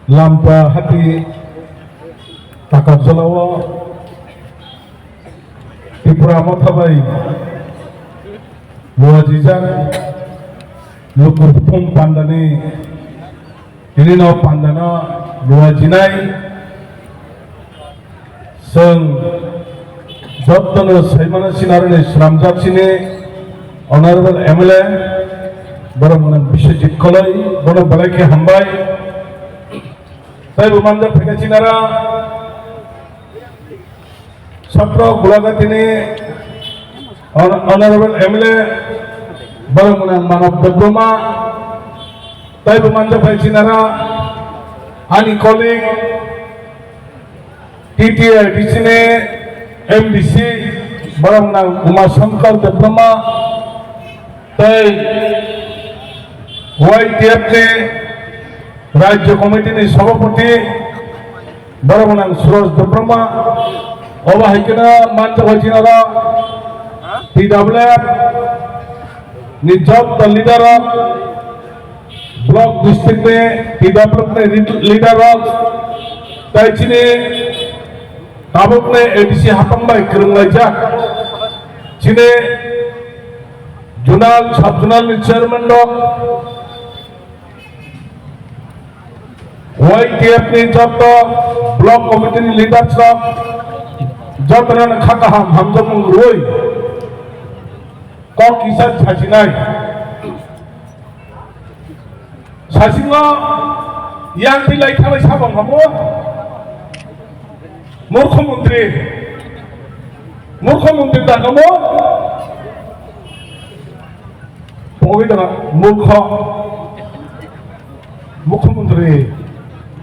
Lampa hati takar jalawa Tripura Mathabai Luajijang Lukur Pung Pandani ini no Pandana Luajinai Seng Jottano Saimana Sinarane Sramjat Sine Honorable MLA Baramunan Bishajit Kolai Bono Balake Hambai Saya Bumanda Pekacinara Sapro Gulagat ini Honorable MLA Baramunan Manab Debroma Saya Bumanda Pekacinara Ani colleague TTI di sini MDC Baramunan Umar Shankar Debroma Saya YTF ने राज्य committee ने सभापति बरमनां सुरज देब्रमा अबाहायकना मानजा भाईचिनारा TWF निजाम the leader of block district में TWF ने लीडर ऑफ ताइचिने ताबुक ने ADC हातंबाई करंगलाइजा चिने जुनाल सब जुनाल ने चेयरमैन लोग YTF ni joto blok komite ni leader sab joto na khaka hamjam roi ko kisan sasinai sasinga yang tilai thalai sabang hamo murkhamantri da hamo pogida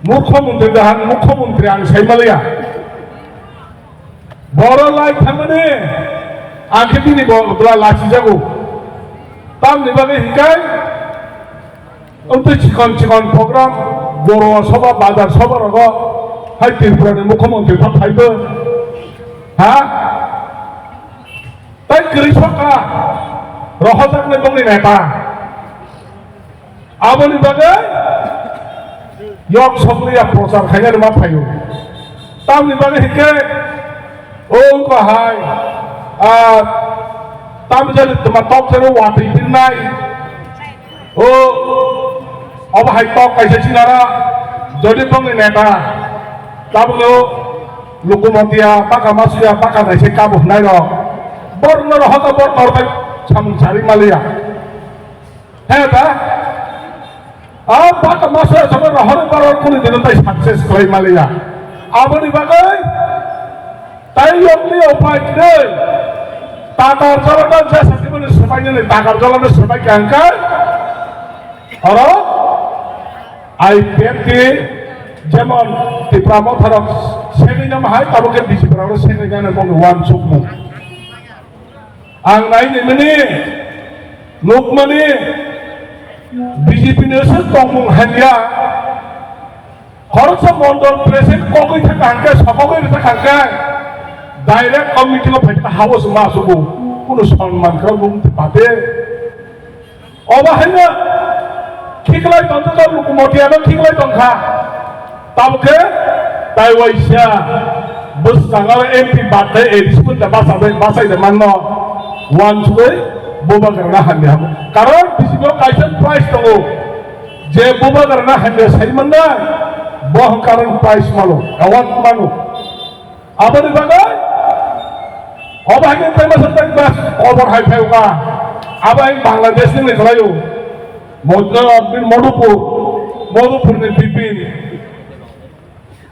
मुख्यमंत्री दाहान मुख्यमंत्री आं साइमालिया बड़ लाइक थांगने आंखे दिनै बला लासि जागौ तामनि बागै हिंखाय उन्दै चिकन प्रग्राम बर' सभा बाजार सभा रग हाय त्रिपुरानि मुख्यमंत्री थाइबो हा ताइ कृषका रहजाकने दंनि नेता आबोनि बागै Yok Somlia Prosar Kaya Lima Payu. Tam ni bagi hike, oh kahai, tam jadi tempat top seru wati pinai, oh, apa hai top kaisa cinara, jadi pengen neta, tam lo, lokomotia, pakai masya, pakai nasi kabuh nairo, borno rohata borno rohata, campur cari malia, heh dah. Apa masa sebenarnya hari baru kuni dengan tay sukses kelai Malaysia. Apa ni bagai? Tay yang ni upaya ni. Takar jalan dan jasa di mana semuanya ni takar jalan dan semuanya angkat. Orang IPF zaman di Pramod harap seni nama hai kalau kita di Pramod seni kan ada wan sukmu. Ang lain ini Lukmani BJP national Congress हंडिया खरच मंडल president कोई थे कांके सबको रे कांके direct committee को फेट हाउस मासुबो कुनो सम्मान कर बुम पाते अबाहायना खिकलाय तंजो लोकमतियानो खिकलाय तंखा ताबके ताइवाइसा बसकांगा एमपी बाथे एडिसपुन दा बासाय दे माननो वान सुबै बोबा करना हंडिया कारण बिसिबो काइसन प्राइस दङो जे बुबा करना हंडे साइमन्ना बह कारण प्राइस मालो अवार्ड मालो आबनि बागै अबाहाय तेमा सतक बस ओवर हाई फाइवा आबाय बांग्लादेश नि खलायो मधुपुर नि बिपिन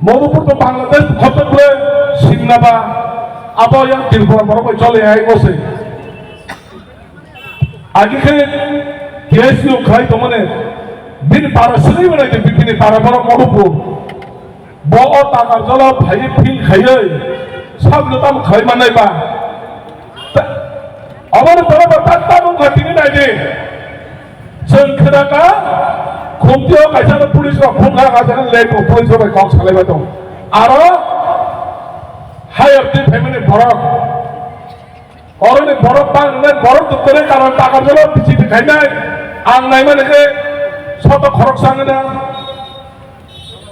मधुपुर तो बांग्लादेश खतले सिंगनाबा आबो yang त्रिपुरा बरको चले आइ बसे आगे के केएसयू खाइ तो माने बिन पारा सदै बनाइते बिपिनि पारा बरा मधुपुर बो ताकार जल भाइ फिल खायै सब नताम खाइ मानायबा अमर बराबर तात्ता मुं खातिनि नायदे जों खोनाका खुमतियाव कायसानो पुलिस रा खुंखा गाजानो लेट पुलिस रा कक्स खालायबा दं आरो हायर दि फेमिलि बरक अरनि बरक बांनाय बरक दुतरे कारण ताकार जल बिसिति खायनाय आं नायमानके सत खरक सांगना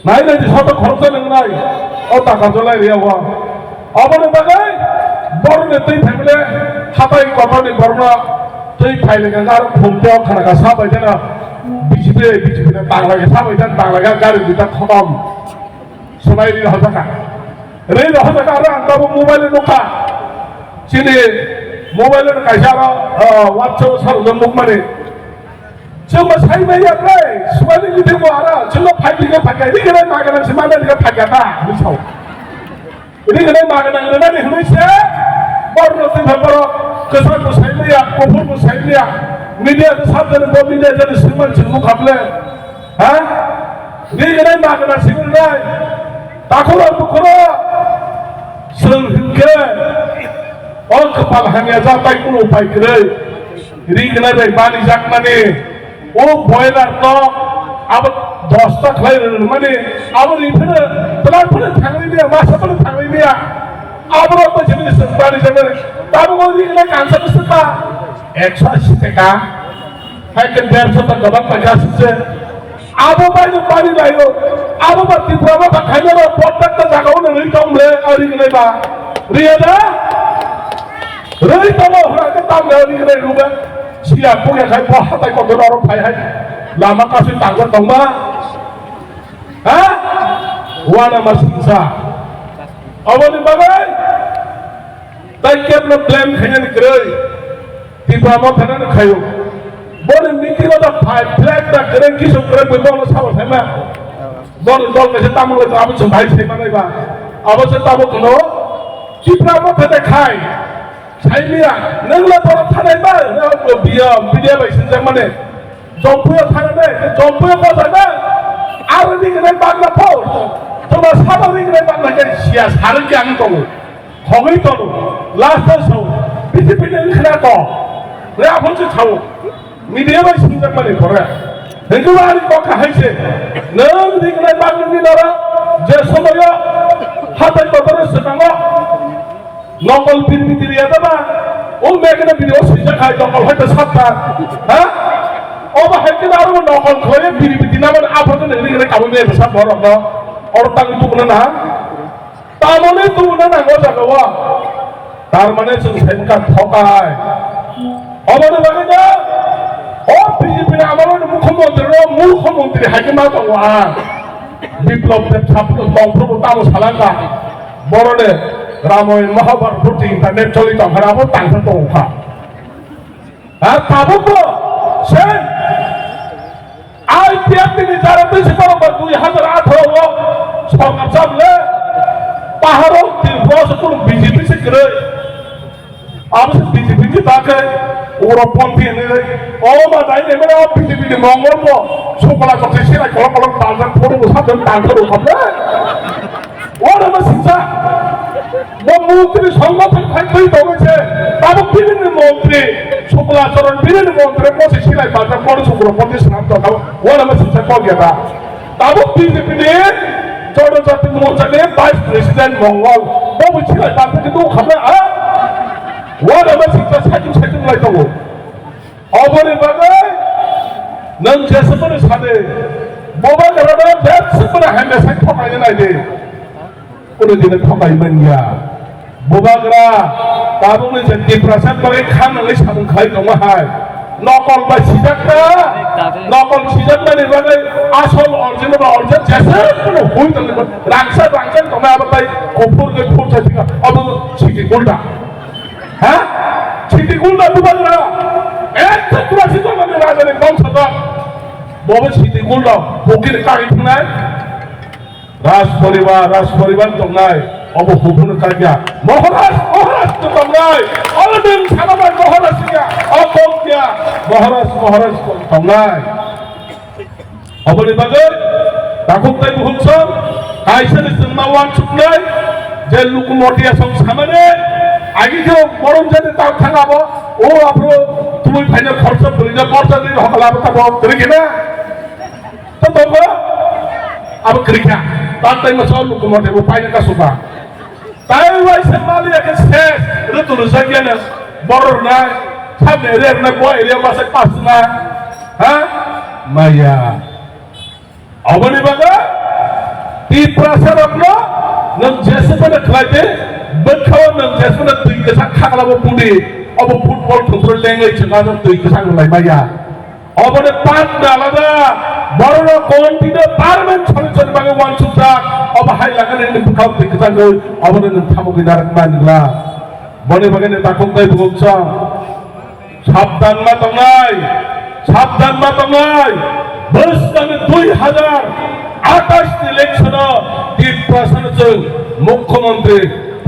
নাই নাই শত খরচ নাই ও টাকা চলাই রিয়া অবনে বাগাই বড়নে তুই ফ্যামিলি হাতাই কটনি বর্ণ তুই ফাইলে আর ঘুমতে খানা সাবাই দেন বিচিপে টাংলাগে সাবাই দেন টাংলাগে গাড়ি দুটা খতম সোনাই রি হজাকা রে হজাকা আর আনতাবো মোবাইলে নোখা চিনি মোবাইলে কাইসা হোয়াটসঅ্যাপ সারজন মুখ মানে जोंबो साइबाय आमफ्राय सुबानि गिदिरबो आरो जोंबो फाइलिगे फाइगा रिगोनाय मागोनां सिमाना रिगा फाइगा दा मिसाव रिगोनाय मागोनां रिगोनाय होनैसे बरनो तिनफोर गोसोखौ साइलिया गफुरखौ साइलिया मिडिया साबजन बो मिडिया जन सिमान सिमु खाबले हा रिगोनाय मागोनां सिगोनाय ताखौरा बुखरो सों हिनके अ कपाल हानिया जाबाय कुनु उपाय गरै रिगोनाय बाय बानि जाकनानि ও বয়লার তো আবার 10টা খাই মানে আবার ইফেনে প্ল্যাটফর্মে থাকলে দিয়া মাসাপলে থাকলে দিয়া আবার তো জিনিস বাড়ি যাবে তার মধ্যে এগুলো কাঁচা বস্তা 180 টাকা হাইকে 150 টাকা বাবা টাকা আসছে আবার বাইরে বাড়ি লাইও আবার বাতি প্রভাব খাইলো প্রত্যেকটা জায়গাও না রই কমলে আর এগুলো বা রিয়াদা রই কমো হরাকে তামলে এগুলো রুবে সিয়া পুয়া খাই হাতাই কত নরম খাই হাই লামা কাছে টাঙ্গর দংবা হ্যাঁ ওয়ানা মাসিংসা অবনি বাগাই তাই কেবল ব্লেম খাইন গ্রই তিপ্রামো থানান খাইও বলে মিটিং দা ফাইভ ফ্ল্যাগ দা গ্রেন কিসো গ্রে বইবো সাবো থাইমা দল দল মেসে তামুল তো আবু ভাই সাইমা নাইবা অবশ্য তাবো কোনো তিপ্রামো থানে খাই সাইলিয়া নংলা বড় থানাইবা বিয়া বিয়া বাইসে মানে জম্পুয়া থানানে জম্পুয়া বাজানা আর দিগনে বাংলা পাও তোমার সাবা দিগনে বাংলা কে সিয়া সারে কি আং দङ হগৈ দङ লাস্ট সौ বিজেপি নে লিখনা তো রে আপনসে ছাও মিডিয়া বাইসে মানে করে হেগুয়ারি কথা হাইছে নং দিগনে বাংলানি লরা যে সময় হাতে কতরে সেটাঙ্গ নকল বিরবিতি রিয়া দাবা ও মেগনে ভিডিও সিজা খাই নকল হয়তো সাতটা হ্যাঁ ও বা হাইকে আরো নকল করে বিরবিতি নামে আপন নেগরে কাবনে সব বড় ন অরতাং তুকনা না তামনে তুকনা না গো জাগওয়া তার মানে जों সেনকা ঠকায় অবনে লাগে না ও বিজেপি আমাদের মুখ্যমন্ত্রী হাইকে মা তো বিপ্লব দেব ছাত্র দংপ্রভু তামো সালাঙ্গা বড়নে রামায়ণ মহাভারত প্রতি ইন্টারনেট চলিত হারাবো তাঙ্গা তো ওখা হ্যাঁ পাবো তো সে আই পিয়াতিনি যারা বেশি বড় 2018 সরকার চাপলে পাহাড় তিরবস কোন বিজেপি সে করে অবশ্য বিজেপি কি তাকে ওরা পন্থী এনে ও মা তাই নেবে বিজেপি মঙ্গল সকলা কথা সেরা কলা কলা তালজান পড়ে সাধারণ তাঙ্গা ওখানে ওরা শিক্ষা মন্ত্রী সংগঠন থাকতেই দমেছে তারপর বিভিন্ন মন্ত্রী শুক্লাচরণ বিভিন্ন মন্ত্রী বসে সিলাই বাজার বড় শুক্র প্রতিষ্ঠান ওরা শিক্ষা করিয়া তারপর বিজেপি নিয়ে জনজাতি মোর্চা নিয়ে ভাইস প্রেসিডেন্ট মঙ্গল বউ সিলাই বাজার কিন্তু ওখানে ওরা শিক্ষা সাইকেল সাইকেল লাই দো অবরে বাগে নং যেসবরে সাথে বোবা গরানা যেসবরে হ্যান্ডে সাইকেল ঠকাই নাই দে কোনো দিনে ঠকাইবেন গিয়া বোবাগ্রা তাবুনে যে ডিপ্রেশন করে খানালে সাবুন খাই দমাহাই নকল বা সিজাকটা নকল সিজাকটা নিবাগে আসল অরিজিনাল অরিজিনাল যেসে কোনো হই তলে রাংসা তোমায় আবার তাই কপুর কে ফুরছা ঠিক अब छिटी गुलडा হ্যাঁ छिटी गुलडा বোবাগ্রা এক চতুরাশি মানে রাজনে বংশধর ববে छिटी गुलडा ফকির কারি থানায় রাজপরিবার দংনাই অব হুবুন কাগিয়া মহারাজ তো দংনাই অলদিন সারাবার মহারাজ গিয়া অবকিয়া মহারাজ দংনাই অবনি বাগে তাকুতাই বুহুনসম কাইসেনে জন্মাওয়ান চুকনাই যে লুকু মটিয়া সং সামনে আগে যে মরণ জানে তাও থাঙ্গাবো ও আপরো তুমি ফাইনাল খরচ করিনা খরচ দিন হকলাবো তাবো করিনা তো দংগো अब करिका तांतै मसल लुक मटे वो पाइने का सुबा ताई वाइ सेमाली के सेस ऋतु रजागियाने बरर ना सामने रेर ना को एरिया पासे पास ना हां माया अबनि बागा Tiprasarapno nang jesepana khlaite bekhaw nang jesepana tui kesak khaglabo pudi obo football control lengai changa tui kesak lai maya obone pan alada বড় কোনটিতে পারবেন ছোট ছোট ভাগে ওয়ানসুটা অবহাই লাগানে বুকাও থেকে যাবে অবনে থামকি নারক মানলা বনে বাগানে তাকক তাই ভুগছ সাবধান মা তঙ্গাই বসকানে 2028 ইলেকশন টিপ্রাসন মুখ্যমন্ত্রী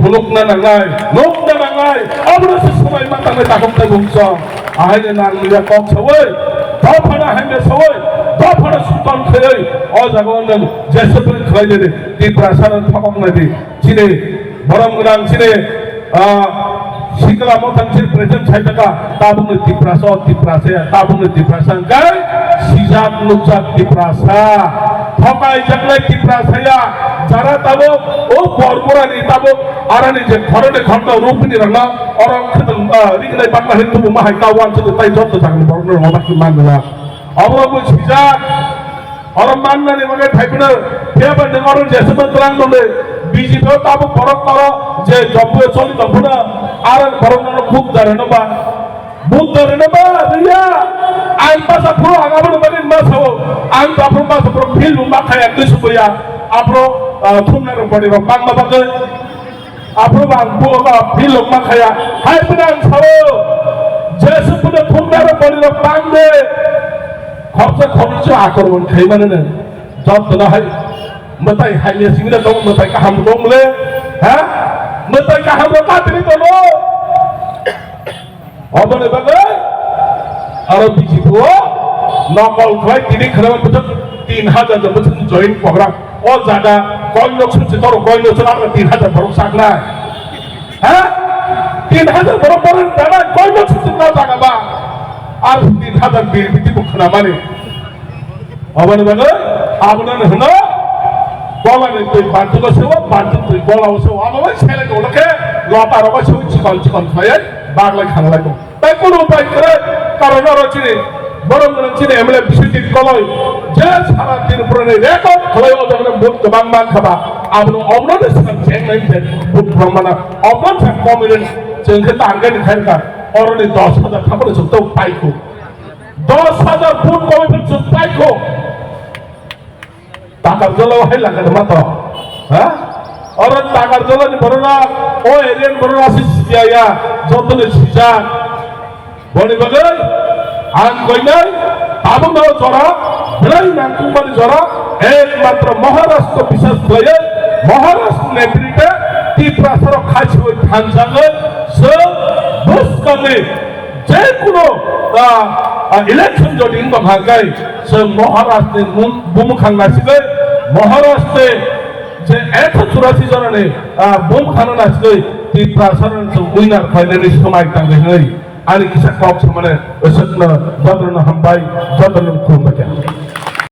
ফুলুকনা নাঙ্গাই লোকনা নাঙ্গাই অবরস সময় মাতামে তাকক তাই ভুগছ আহাইনে নারলিয়া কক সবই দফানা হাইনে সবই দফানা সুলতান খেয়ে অজাগন যেসব খেলাইলে টিপ্রাসন থাকক নাদি চিনে বরং গোনাং চিনে Sikala motan sir present saya taka tabung tiprasa tabung tiprasa kai sijak nuksak tiprasa thokai jaglai tiprasa ya jara tabo o borborani tabo arani je khorone khonda rupini ranga orang khedang riglai bakla hindu mahai kawan sedu tai jot jang borno obak manla abu sijak orang manna ni bagai thaipna tiaba dengaron jesema terang dole BJP তাবো বড় করো যে জব্বে চলি তখনা আর বড় খুব ধরে নেবা বুধ ধরে নেবা রিয়া আইন পাশা পুরো আগামী বাড়ির মাস হবো আইন আপনার মাস পুরো ফিল রুমা খাই একই সুবইয়া আপনার থুমনার বড়ি বাংলা বাগে আপনার বাংলা ফিল রুমা খায়া হাই বিনান ছাড়ো যে সুপুনে থুমনার বড়ি বাংলে খরচ আক্রমণ খাই মানে না যত না হয় Metai hanya sini dah dong metai kaham dong le, ha? Metai kaham dong kati ni dong. Apa ni bagai? Arab biji buah, nakal kau ini kerana betul 3,000 dah betul join program. Oh jaga, kau nak suci taruh kau nak surat 3,000 baru sakna, ha? 3,000 baru jaga, kau nak suci taruh jaga ba? Arab 3,000 biti bukan apa ni? Apa ni bagai? Apa ni hendak? Bola ni tu bantu kau sewa, bantu tu bola kau sewa. Apa macam sekali kau nak ke? Lapa kau sewa cikal saya, bagai khana lagi. Tapi kau lupa kerana karena orang cini, orang cini MLA bisiti kalau jelas hari ini pernah rekod kalau orang nak buat kebanggaan kaba, abang orang ni sekarang ceng lain ceng buat permana, orang ceng komunen ceng kita angkat ni kaya orang ni 10,000 kamu ni sudah payku, 10,000 pun kau ni sudah payku. Takar jolo hai laga de mato ha orang takar jolo ni borona o alien borona sisia ya jotone sija boni bagai an koinai abang no jora belai nang kumbani jora ekmatra Maharashtra bisas player Maharashtra netrite tiprasar khach hoi thanjange so bus kame je kuno election jodin ko bhagai so Maharashtra bumukhang nasile Maharashtra je 184 jana ne bom khana nasile tiprasar winner finally সময় টাঙ্গে হই আর কিছু Cox মানে ওসব না যতন হামবাই যতন খুব বাকি